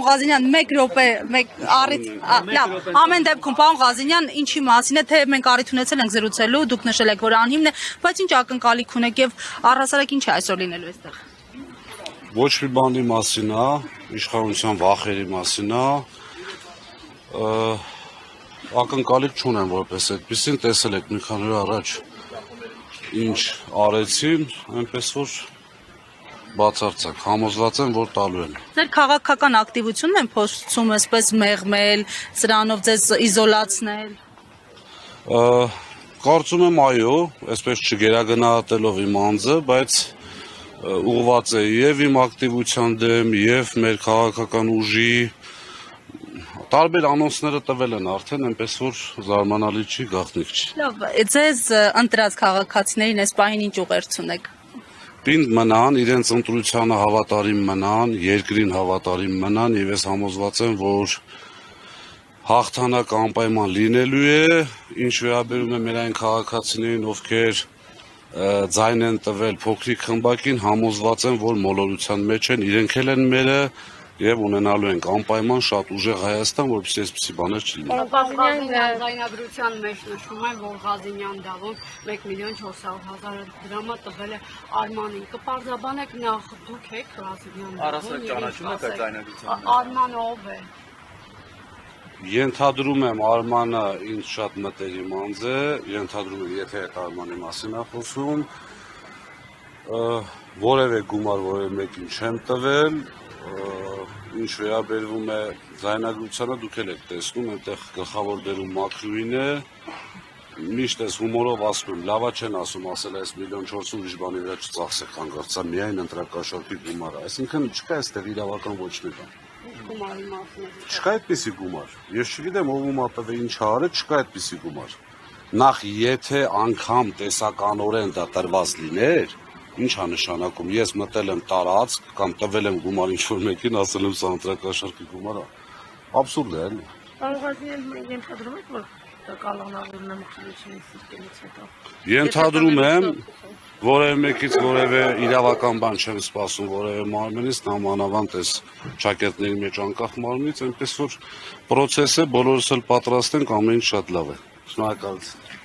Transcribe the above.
պարոն Ղազինյան, 1 րոպե, լավ, ամեն դեպքում պարոն Ղազինյան, ինչի մասին է, թե մենք առիթ ունեցել ենք զրուցելու, դուք նշել եք, որ անհիմն է, բայց ինչ ակնկալիք ունեք եւ առհասարակ ինչ է այսօր լինելու այստեղ։ Ոչ մի բանի մասին է, իշխանության վախերի մասին է, ակնկալիք չունեմ որպես այդպեսին, տեսել եք մի քանի օր առաջ ինչ արեցին, այնպես որ բացարձակ, համոզված եմ, որ տալու են։ Ձեր քաղաքական ակտիվությունն են փորձում այսպես մեղմել, սրանով ձեզ իզոլացնել։ Կարծում եմ այո, այսպես չգերագնահատելով իմ անձը, բայց ուղղված է եւ իմ ակտիվության դեմ, եւ մեր քաղաքական ուժի տարբեր անոնսները տվել են արդեն, այնպես որ զարմանալի չի, գաղտնիք չի։ Լավ, ձեզ ընտրած քաղաքացիներին այս պահին ինչ ուղերձ ունեք։ Պինդ մնան, իրենց ընտրությանը հավատարիմ մնան, երկրին հավատարիմ մնան եւ ես համոզված եմ, որ հաղթանակ անպայման լինելու է, ինչ վերաբերում է մեր այն քաղաքացիներին, ովքեր ձայն են տվել փոքրիկ խմբակին, համոզված եմ, որ մոլորության մեջ են, իրենք էլ են մերը եւ ունենալու ենք անպայման շատ ուժեղ Հայաստան, որպեսզի այսպիսի բաներ չլինեն։ Ղազինյան զայնագրության մեջ նշվում է, որ Ղազինյան դավոն 1.400.000 դրամը տվել է Արմանին։ Կպարզաբանեք նախ դուք եք Ղազինյան դավոն։ Առասարակ ճանաչում եք այդ զայնագրության։ Արմանը ով է։ Ենթադրում եմ Արմանը ինձ շատ մտերիմ անձ է, ենթադրում եմ, եթե այդ Արմանի մասին է խոսում, որևէ գումար որևէ մեկին չեմ տվել, ինչ վերաբերվում է զայնագրությանը, դուք էլ եք տեսնում, այնտեղ գլխավոր դերում Մաքրուին է, միշտ ես հումորով ասում եմ, լավա չեն ասում, ասել այս 1.4 ուրիշ բանի վրա չծախսեք հանգարց, սա միայն ընտրակաշառքի գումար է, այսինքն չկա այստեղ իրավական ոչ մի բան։ Գումարի մասին է։ Չկա այդպիսի գումար, ես չգիտեմ ով ում ատվել ինչ արել, չկա այդպիսի գումար։ Նախ եթե անգամ տեսականորեն դա տրված լիներ, ինչ է նշանակում, ես մտել եմ տարածք կամ տվել եմ գումար ինչ-որ մեկին, ասել եմ սա ընտրակաշառքի գումար է, աբսուրդ է, էլի։ Ենթադրում եք, որ դա կալանավորն է մխիլությունից սիրկելից հետո։ Ենթադրում եմ, որևէ մեկից որևէ իրավական բան չեմ սպասում, որևէ մարմնից, նամանավանդ այս ճակետների մեջ անկախ մարմնից, այնպես որ պրոցեսը բոլորս էլ պատրաստ ենք, ամեն ինչ շատ լավ է։ Շնորհակալություն։